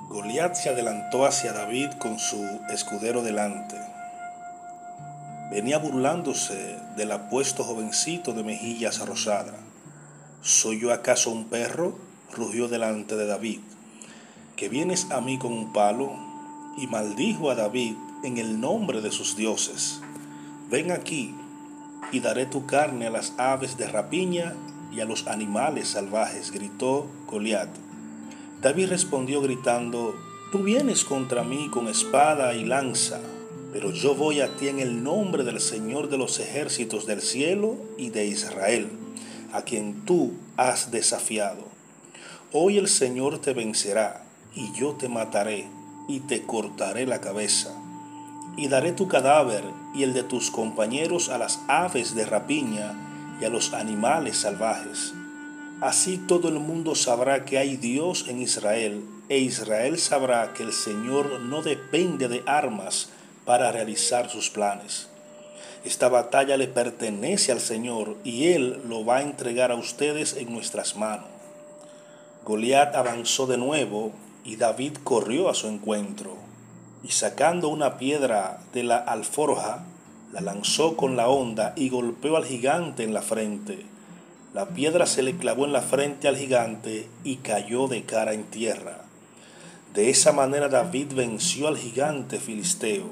Goliat se adelantó hacia David con su escudero delante. Venía burlándose del apuesto jovencito de mejillas rosadas. ¿Soy yo acaso un perro?, rugió delante de David, que vienes a mí con un palo. Y maldijo a David en el nombre de sus dioses. Ven aquí, y daré tu carne a las aves de rapiña y a los animales salvajes, gritó Goliat. David respondió gritando: Tú vienes contra mí con espada y lanza, pero yo voy a ti en el nombre del Señor de los ejércitos del cielo y de Israel, a quien tú has desafiado. Hoy el Señor te vencerá, y yo te mataré, y te cortaré la cabeza. Y daré tu cadáver y el de tus compañeros a las aves de rapiña y a los animales salvajes. Así todo el mundo sabrá que hay Dios en Israel, e Israel sabrá que el Señor no depende de armas para realizar sus planes. Esta batalla le pertenece al Señor, y Él lo va a entregar a ustedes en nuestras manos. Goliat avanzó de nuevo, y David corrió a su encuentro, y sacando una piedra de la alforja, la lanzó con la honda y golpeó al gigante en la frente. La piedra se le clavó en la frente al gigante y cayó de cara en tierra. De esa manera David venció al gigante filisteo.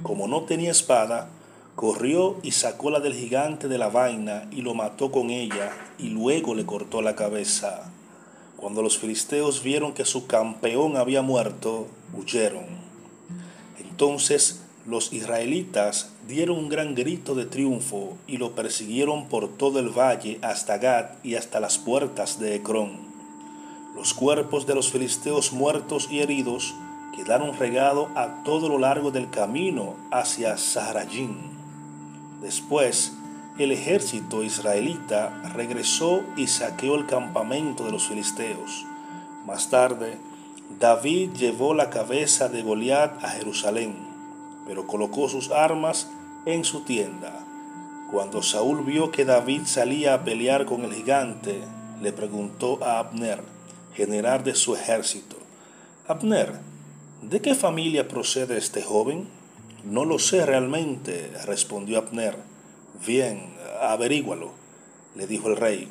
Como no tenía espada, corrió y sacó la del gigante de la vaina y lo mató con ella, y luego le cortó la cabeza. Cuando los filisteos vieron que su campeón había muerto, huyeron. Entonces los israelitas dieron un gran grito de triunfo y lo persiguieron por todo el valle hasta Gat y hasta las puertas de Ecrón. Los cuerpos de los filisteos muertos y heridos quedaron regados a todo lo largo del camino hacia Saharayim. Después, el ejército israelita regresó y saqueó el campamento de los filisteos. Más tarde, David llevó la cabeza de Goliat a Jerusalén, pero colocó sus armas en su tienda. Cuando Saúl vio que David salía a pelear con el gigante, le preguntó a Abner, general de su ejército: Abner, ¿de qué familia procede este joven? No lo sé realmente, respondió Abner. Bien, averígualo, le dijo el rey.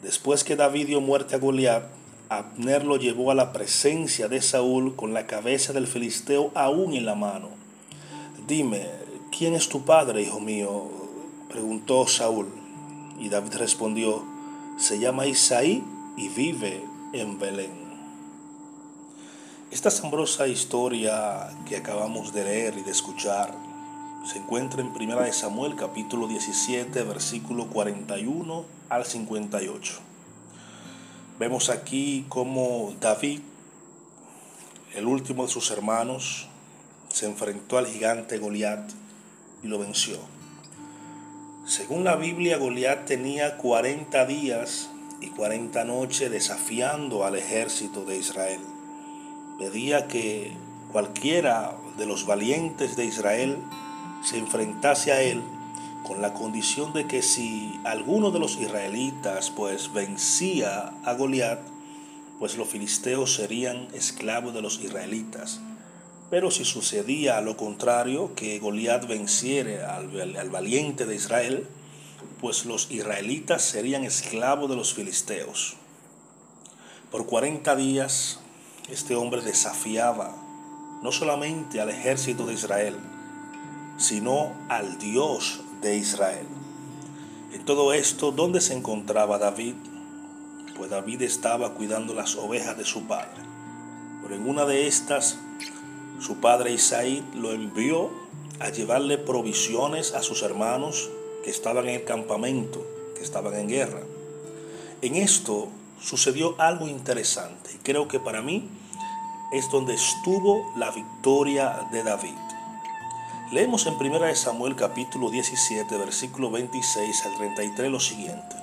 Después que David dio muerte a Goliat, Abner lo llevó a la presencia de Saúl con la cabeza del filisteo aún en la mano. Dime, ¿quién es tu padre, hijo mío?, preguntó Saúl. Y David respondió: se llama Isaí y vive en Belén. Esta asombrosa historia que acabamos de leer y de escuchar se encuentra en 1 Samuel capítulo 17, versículo 41 al 58. Vemos aquí cómo David, el último de sus hermanos, se enfrentó al gigante Goliat y lo venció. Según la Biblia, Goliat tenía 40 días y 40 noches desafiando al ejército de Israel. Pedía que cualquiera de los valientes de Israel se enfrentase a él, con la condición de que si alguno de los israelitas vencía a Goliat, pues los filisteos serían esclavos de los israelitas. Pero si sucedía lo contrario, que Goliat venciera al valiente de Israel, pues los israelitas serían esclavos de los filisteos. Por 40 días este hombre desafiaba no solamente al ejército de Israel, sino al Dios de Israel. En todo esto, ¿dónde se encontraba David? Pues David estaba cuidando las ovejas de su padre. Pero en una de estas, su padre Isaí lo envió a llevarle provisiones a sus hermanos que estaban en el campamento, que estaban en guerra. En esto sucedió algo interesante, y creo que para mí es donde estuvo la victoria de David. Leemos en 1 Samuel capítulo 17, versículo 26 al 33 lo siguiente.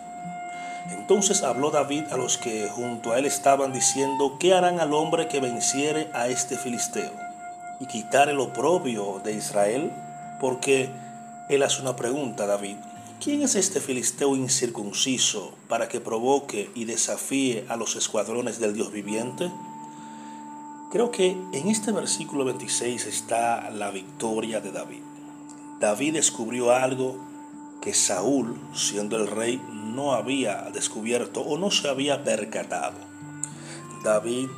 Entonces habló David a los que junto a él estaban, diciendo: ¿qué harán al hombre que venciere a este filisteo y quitare el oprobio de Israel? Porque él hace una pregunta a David: ¿quién es este filisteo incircunciso para que provoque y desafíe a los escuadrones del Dios viviente? Creo que en este versículo 26 está la victoria de David. David descubrió algo que Saúl, siendo el rey, no había descubierto o no se había percatado. David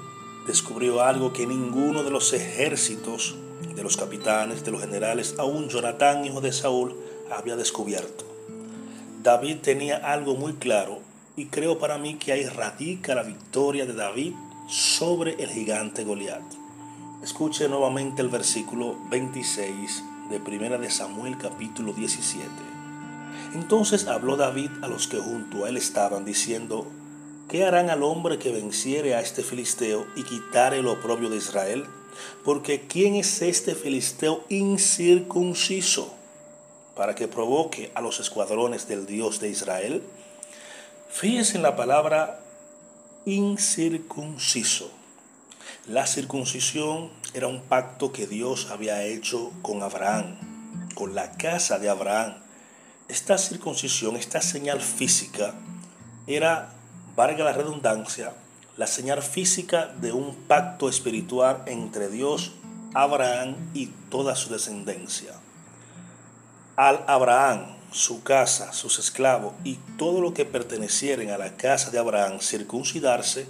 descubrió algo que ninguno de los ejércitos, de los capitanes, de los generales, aún Jonatán, hijo de Saúl, había descubierto. David tenía algo muy claro y creo para mí que ahí radica la victoria de David sobre el gigante Goliat. Escuche nuevamente el versículo 26 de 1 de Samuel capítulo 17. Entonces habló David a los que junto a él estaban, diciendo: ¿Qué harán al hombre que venciere a este filisteo y quitare el oprobio de Israel? Porque ¿quién es este filisteo incircunciso para que provoque a los escuadrones del Dios de Israel? Fíjense en la palabra incircunciso. La circuncisión era un pacto que Dios había hecho con Abraham, con la casa de Abraham. Esta circuncisión, esta señal física, era, valga la redundancia, la señal física de un pacto espiritual entre Dios, Abraham y toda su descendencia. Al Abraham, su casa, sus esclavos y todo lo que pertenecieren a la casa de Abraham circuncidarse,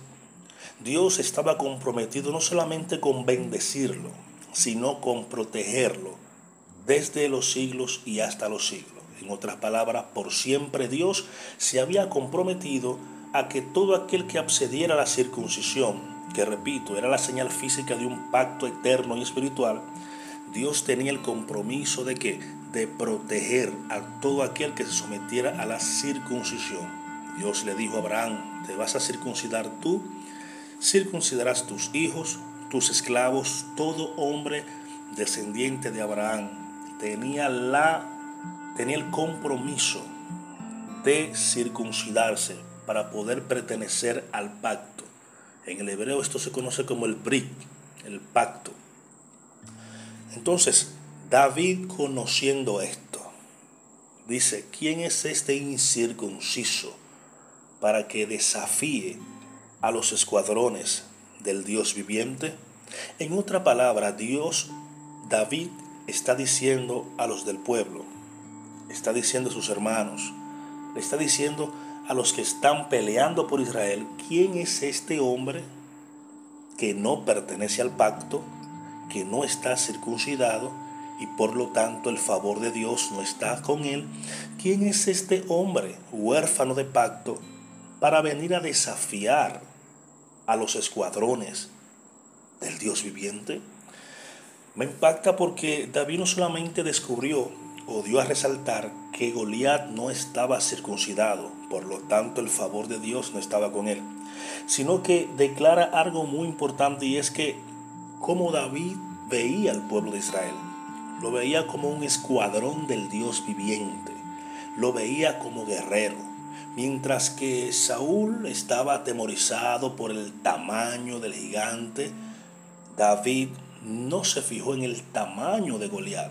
Dios estaba comprometido no solamente con bendecirlo, sino con protegerlo desde los siglos y hasta los siglos. En otras palabras, por siempre Dios se había comprometido a que todo aquel que accediera a la circuncisión, que repito, era la señal física de un pacto eterno y espiritual, Dios tenía el compromiso de que de proteger a todo aquel que se sometiera a la circuncisión. Dios le dijo a Abraham: te vas a circuncidar tú, circuncidarás tus hijos, tus esclavos, todo hombre descendiente de Abraham. Tenía el compromiso de circuncidarse para poder pertenecer al pacto. En el hebreo esto se conoce como el brit, el pacto. Entonces, David, conociendo esto, dice: ¿quién es este incircunciso para que desafíe a los escuadrones del Dios viviente? En otra palabra, David está diciendo a los del pueblo, está diciendo a sus hermanos, le está diciendo a los que están peleando por Israel: ¿quién es este hombre que no pertenece al pacto, que no está circuncidado y por lo tanto el favor de Dios no está con él? ¿Quién es este hombre huérfano de pacto para venir a desafiar a los escuadrones del Dios viviente? Me impacta porque David no solamente descubrió o dio a resaltar que Goliat no estaba circuncidado, por lo tanto el favor de Dios no estaba con él, sino que declara algo muy importante, y es que como David veía al pueblo de Israel, lo veía como un escuadrón del Dios viviente, lo veía como guerrero, mientras que Saúl estaba atemorizado por el tamaño del gigante. David no se fijó en el tamaño de Goliat.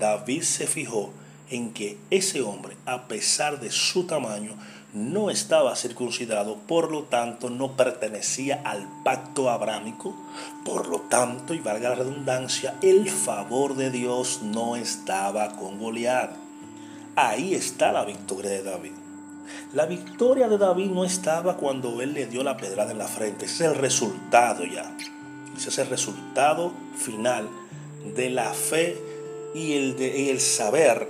David se fijó en que ese hombre, a pesar de su tamaño, no estaba circuncidado, por lo tanto no pertenecía al pacto abrámico, por lo tanto, y valga la redundancia, el favor de Dios no estaba con Goliat. Ahí está la victoria de David. La victoria de David no estaba cuando él le dio la pedrada en la frente. Ese es el resultado ya. Ese es el resultado final de la fe y el saber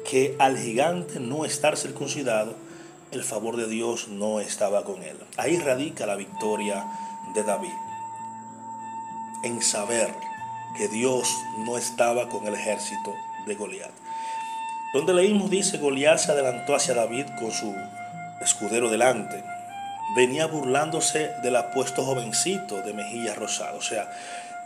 que al gigante no estar circuncidado, el favor de Dios no estaba con él. Ahí radica la victoria de David, en saber que Dios no estaba con el ejército de Goliat. Donde leímos, dice: Goliat se adelantó hacia David con su escudero delante. Venía burlándose del apuesto jovencito de mejillas rosadas. O sea,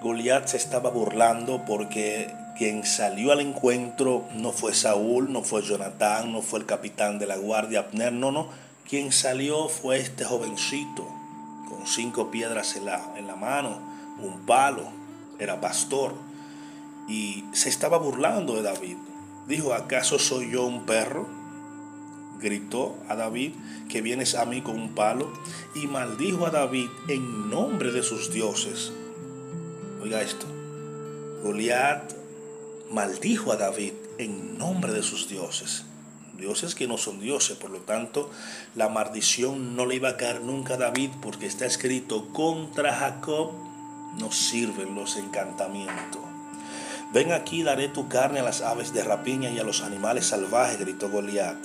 Goliat se estaba burlando porque quien salió al encuentro no fue Saúl, no fue Jonatán, no fue el capitán de la guardia Abner, no. Quien salió fue este jovencito con 5 piedras en la mano, un palo, era pastor, y se estaba burlando de David. Dijo: ¿acaso soy yo un perro? gritó a David, que vienes a mí con un palo, y maldijo a David en nombre de sus dioses. Oiga esto, Goliat maldijo a David en nombre de sus dioses. Dioses que no son dioses, por lo tanto, la maldición no le iba a caer nunca a David, porque está escrito: contra Jacob no sirven los encantamientos. Ven aquí, daré tu carne a las aves de rapiña y a los animales salvajes, gritó Goliat.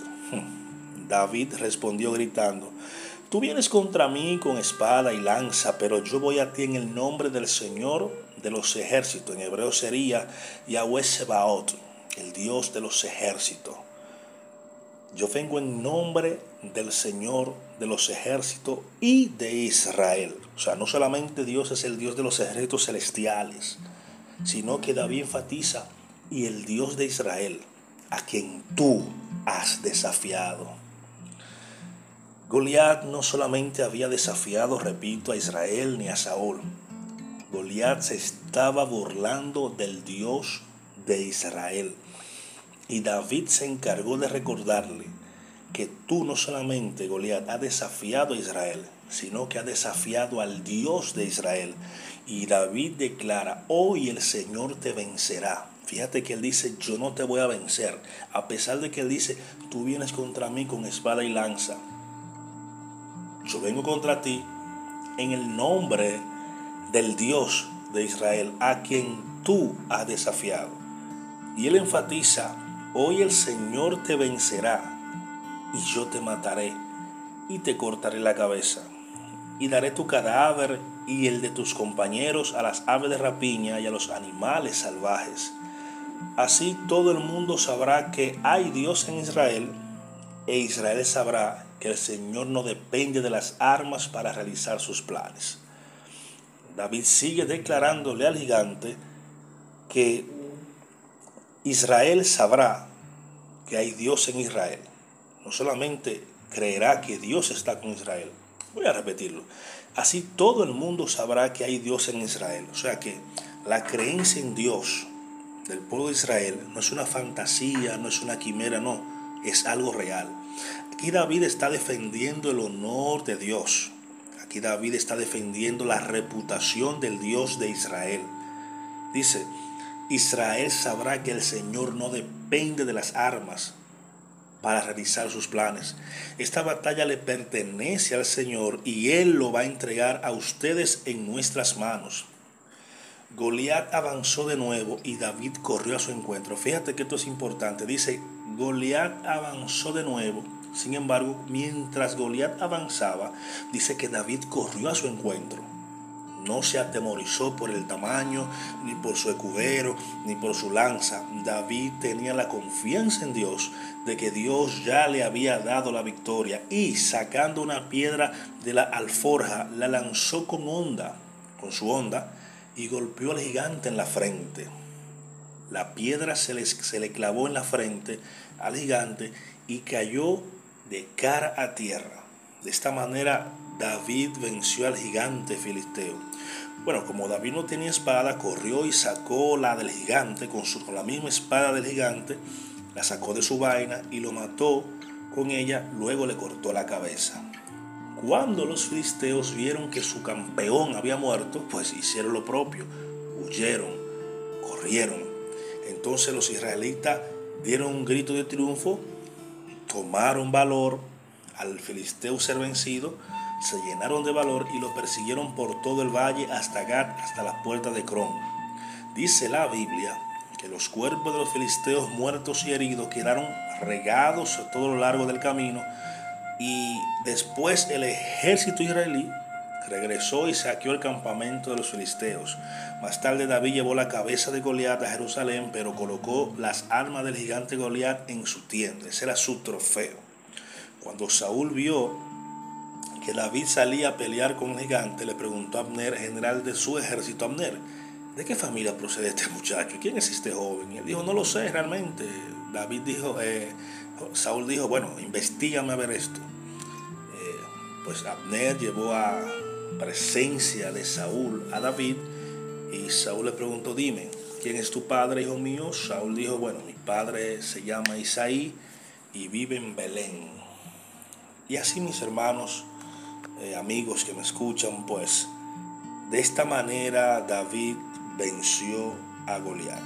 David respondió gritando: tú vienes contra mí con espada y lanza, pero yo voy a ti en el nombre del Señor de los ejércitos. En hebreo sería Yahweh Sebaot, el Dios de los ejércitos. Yo vengo en nombre del Señor de los ejércitos y de Israel. O sea, no solamente Dios es el Dios de los ejércitos celestiales, sino que David enfatiza: y el Dios de Israel, a quien tú has desafiado. Goliat no solamente había desafiado, repito, a Israel ni a Saúl. Goliat se estaba burlando del Dios de Israel. Y David se encargó de recordarle que tú no solamente, Goliat, has desafiado a Israel, sino que has desafiado al Dios de Israel. Y David declara: hoy el Señor te vencerá. Fíjate que él dice: yo no te voy a vencer, a pesar de que él dice: tú vienes contra mí con espada y lanza. Yo vengo contra ti en el nombre del Dios de Israel, a quien tú has desafiado. Y él enfatiza: hoy el Señor te vencerá, y yo te mataré, y te cortaré la cabeza, y daré tu cadáver y el de tus compañeros a las aves de rapiña y a los animales salvajes. Así todo el mundo sabrá que hay Dios en Israel, e Israel sabrá que el Señor no depende de las armas para realizar sus planes. David sigue declarándole al gigante que Israel sabrá que hay Dios en Israel. No solamente creerá que Dios está con Israel. Voy a repetirlo. Así todo el mundo sabrá que hay Dios en Israel. O sea que la creencia en Dios del pueblo de Israel no es una fantasía, no es una quimera, no. Es algo real. Aquí David está defendiendo el honor de Dios. Aquí David está defendiendo la reputación del Dios de Israel. Dice: Israel sabrá que el Señor no depende de las armas para realizar sus planes. Esta batalla le pertenece al Señor y Él lo va a entregar a ustedes en nuestras manos. Goliat avanzó de nuevo y David corrió a su encuentro. Fíjate que esto es importante. Dice: Goliat avanzó de nuevo. Sin embargo, mientras Goliat avanzaba, dice que David corrió a su encuentro. No se atemorizó por el tamaño, ni por su escudero, ni por su lanza. David tenía la confianza en Dios de que Dios ya le había dado la victoria, y sacando una piedra de la alforja, la lanzó con su honda, y golpeó al gigante en la frente. La piedra se le clavó en la frente al gigante y cayó de cara a tierra. De esta manera David venció al gigante filisteo. Bueno, como David no tenía espada, corrió y sacó la del gigante con la misma espada del gigante, la sacó de su vaina y lo mató con ella, luego le cortó la cabeza. Cuando los filisteos vieron que su campeón había muerto, pues hicieron lo propio, huyeron, corrieron. Entonces los israelitas dieron un grito de triunfo, tomaron valor al filisteo ser vencido, se llenaron de valor y lo persiguieron por todo el valle hasta Gat, hasta las puertas de Crom. Dice la Biblia que los cuerpos de los filisteos muertos y heridos quedaron regados a todo lo largo del camino, y después el ejército israelí regresó y saqueó el campamento de los filisteos. Más tarde David llevó la cabeza de Goliat a Jerusalén, pero colocó las armas del gigante Goliat en su tienda. Ese era su trofeo. Cuando Saúl vio que David salía a pelear con el gigante, le preguntó a Abner, general de su ejército: Abner, ¿de qué familia procede este muchacho? ¿Quién es este joven? Y él dijo: no lo sé realmente. Saúl dijo: bueno, investígame a ver esto. Pues Abner llevó a presencia de Saúl a David, y Saúl le preguntó: dime, ¿quién es tu padre, hijo mío? Saúl dijo: bueno, mi padre se llama Isaí y vive en Belén. Y así, mis hermanos, amigos que me escuchan, pues de esta manera David venció a Goliat.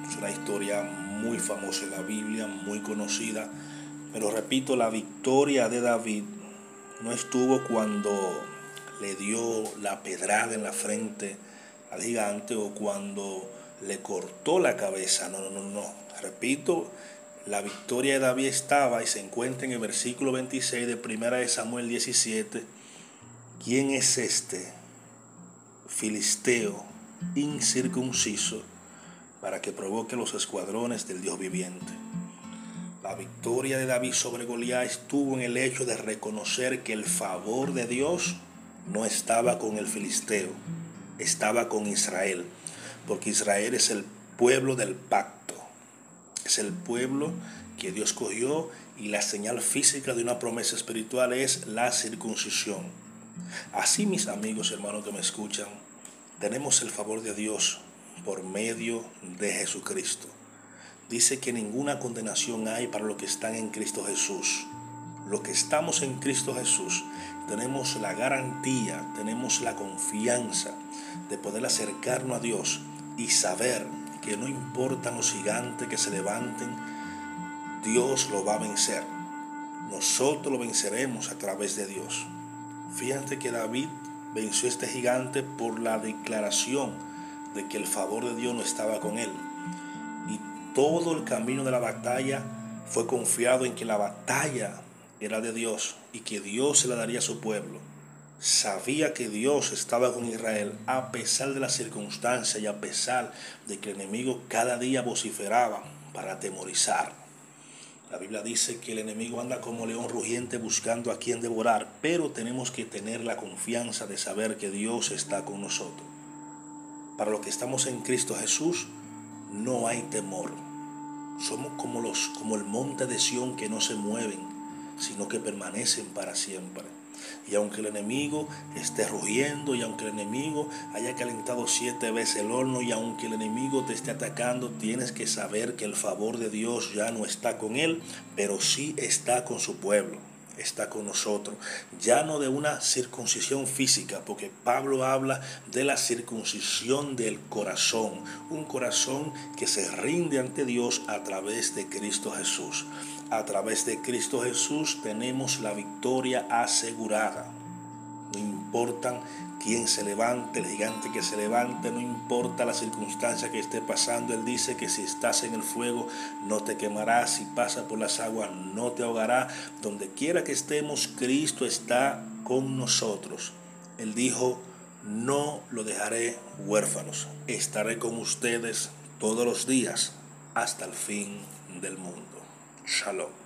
Es una historia muy famosa en la Biblia, muy conocida, pero repito, la victoria de David no estuvo cuando le dio la pedrada en la frente al gigante o cuando le cortó la cabeza. No. Repito, la victoria de David estaba y se encuentra en el versículo 26 de 1 de Samuel 17. ¿Quién es este filisteo incircunciso para que provoque los escuadrones del Dios viviente? La victoria de David sobre Goliat estuvo en el hecho de reconocer que el favor de Dios no estaba con el filisteo, estaba con Israel, porque Israel es el pueblo del pacto, es el pueblo que Dios cogió, y la señal física de una promesa espiritual es la circuncisión. Así, mis amigos y hermanos que me escuchan, tenemos el favor de Dios por medio de Jesucristo. Dice que ninguna condenación hay para los que están en Cristo Jesús. Los que estamos en Cristo Jesús tenemos la garantía, tenemos la confianza de poder acercarnos a Dios y saber que no importan los gigantes que se levanten, Dios lo va a vencer. Nosotros lo venceremos a través de Dios. Fíjate que David venció a este gigante por la declaración de que el favor de Dios no estaba con él. Y todo el camino de la batalla fue confiado en que la batalla era de Dios y que Dios se la daría a su pueblo. Sabía que Dios estaba con Israel a pesar de las circunstancias y a pesar de que el enemigo cada día vociferaba para atemorizar. La Biblia dice que el enemigo anda como león rugiente buscando a quien devorar, pero tenemos que tener la confianza de saber que Dios está con nosotros. Para los que estamos en Cristo Jesús, no hay temor. Somos como el monte de Sión, que no se mueven, sino que permanecen para siempre. Y aunque el enemigo esté rugiendo, y aunque el enemigo haya calentado 7 veces el horno, y aunque el enemigo te esté atacando, tienes que saber que el favor de Dios ya no está con él, pero sí está con su pueblo. Está con nosotros, ya no de una circuncisión física, porque Pablo habla de la circuncisión del corazón, un corazón que se rinde ante Dios a través de Cristo Jesús. A través de Cristo Jesús tenemos la victoria asegurada. No importa quién se levante, el gigante que se levante, no importa la circunstancia que esté pasando. Él dice que si estás en el fuego no te quemarás, si pasas por las aguas no te ahogará. Donde quiera que estemos, Cristo está con nosotros. Él dijo: no lo dejaré huérfanos, estaré con ustedes todos los días hasta el fin del mundo. Shalom.